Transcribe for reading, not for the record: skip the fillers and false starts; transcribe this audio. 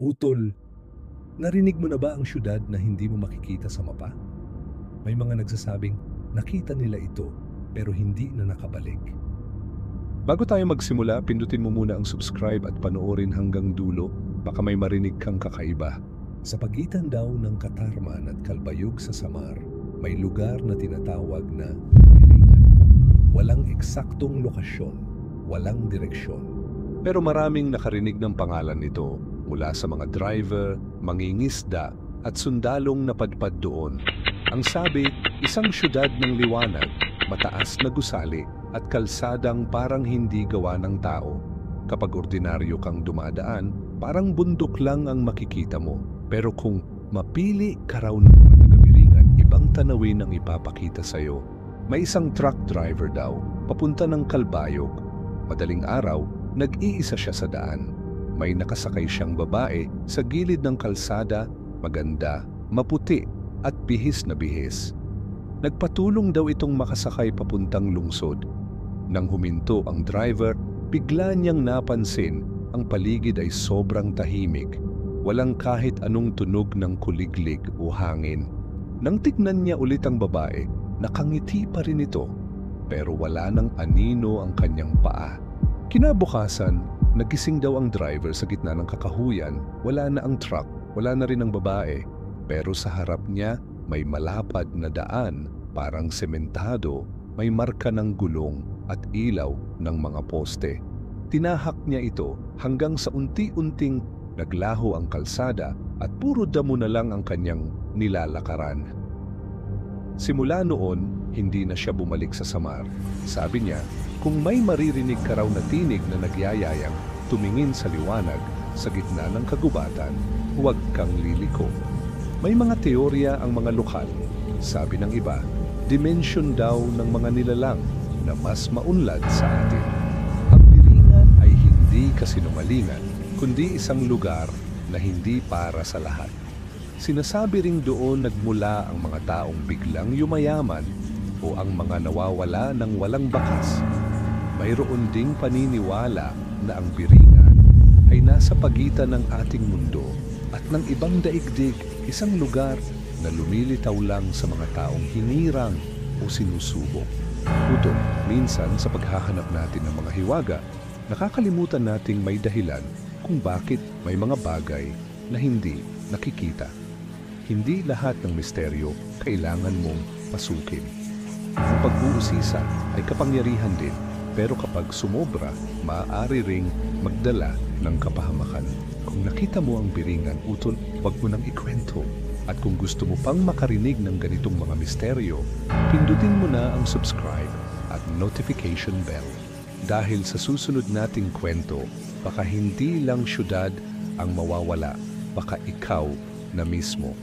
Utol, narinig mo na ba ang syudad na hindi mo makikita sa mapa? May mga nagsasabing nakita nila ito pero hindi na nakabalik. Bago tayo magsimula, pindutin mo muna ang subscribe at panoorin hanggang dulo, baka may marinig kang kakaiba. Sa pagitan daw ng Katarman at Kalbayog sa Samar, may lugar na tinatawag na Biringan. Walang eksaktong lokasyon, walang direksyon. Pero maraming nakarinig ng pangalan nito mula sa mga driver, mangingisda at sundalong napadpad doon. Ang sabi, isang syudad ng liwanag, mataas na gusali at kalsadang parang hindi gawa ng tao. Kapag ordinaryo kang dumadaan, parang bundok lang ang makikita mo. Pero kung mapili ka raw ng mga taga-Biringan, ibang tanawin ang ipapakita sa'yo. May isang truck driver daw, papunta ng Kalbayog. Madaling araw, nag-iisa siya sa daan. May nakasakay siyang babae sa gilid ng kalsada, maganda, maputi at bihis na bihis. Nagpatulong daw itong makasakay papuntang lungsod. Nang huminto ang driver, bigla niyang napansin ang paligid ay sobrang tahimik. Walang kahit anong tunog ng kuliglig o hangin. Nang tignan niya ulit ang babae, nakangiti pa rin ito, pero wala nang anino ang kanyang paa. Kinabukasan, nagising daw ang driver sa gitna ng kakahuyan. Wala na ang truck, wala na rin ang babae. Pero sa harap niya, may malapad na daan, parang sementado, may marka ng gulong at ilaw ng mga poste. Tinahak niya ito hanggang sa unti-unting naglaho ang kalsada at puro damo na lang ang kanyang nilalakaran. Simula noon, hindi na siya bumalik sa Samar. Sabi niya, kung may maririnig ka raw na tinig na nagyayayang tumingin sa liwanag sa gitna ng kagubatan, huwag kang liliko. May mga teorya ang mga lokal. Sabi ng iba, dimension daw ng mga nilalang na mas maunlad sa atin. Ang Biringan ay hindi kasinungalingan, kundi isang lugar na hindi para sa lahat. Sinasabi ring doon nagmula ang mga taong biglang yumayaman o ang mga nawawala ng walang bakas. Mayroon ding paniniwala na ang Biringan ay nasa pagitan ng ating mundo at ng ibang daigdig, isang lugar na lumilitaw lang sa mga taong hinirang o sinusubok. Utol, minsan sa paghahanap natin ng mga hiwaga, nakakalimutan nating may dahilan kung bakit may mga bagay na hindi nakikita. Hindi lahat ng misteryo kailangan mong pasukin. Ang pag-uusisa ay kapangyarihan din, pero kapag sumobra, maaari ring magdala ng kapahamakan. Kung nakita mo ang Biringan, utol, huwag mo nang ikwento. At kung gusto mo pang makarinig ng ganitong mga misteryo, pindutin mo na ang subscribe at notification bell. Dahil sa susunod nating kwento, baka hindi lang syudad ang mawawala, baka ikaw na mismo.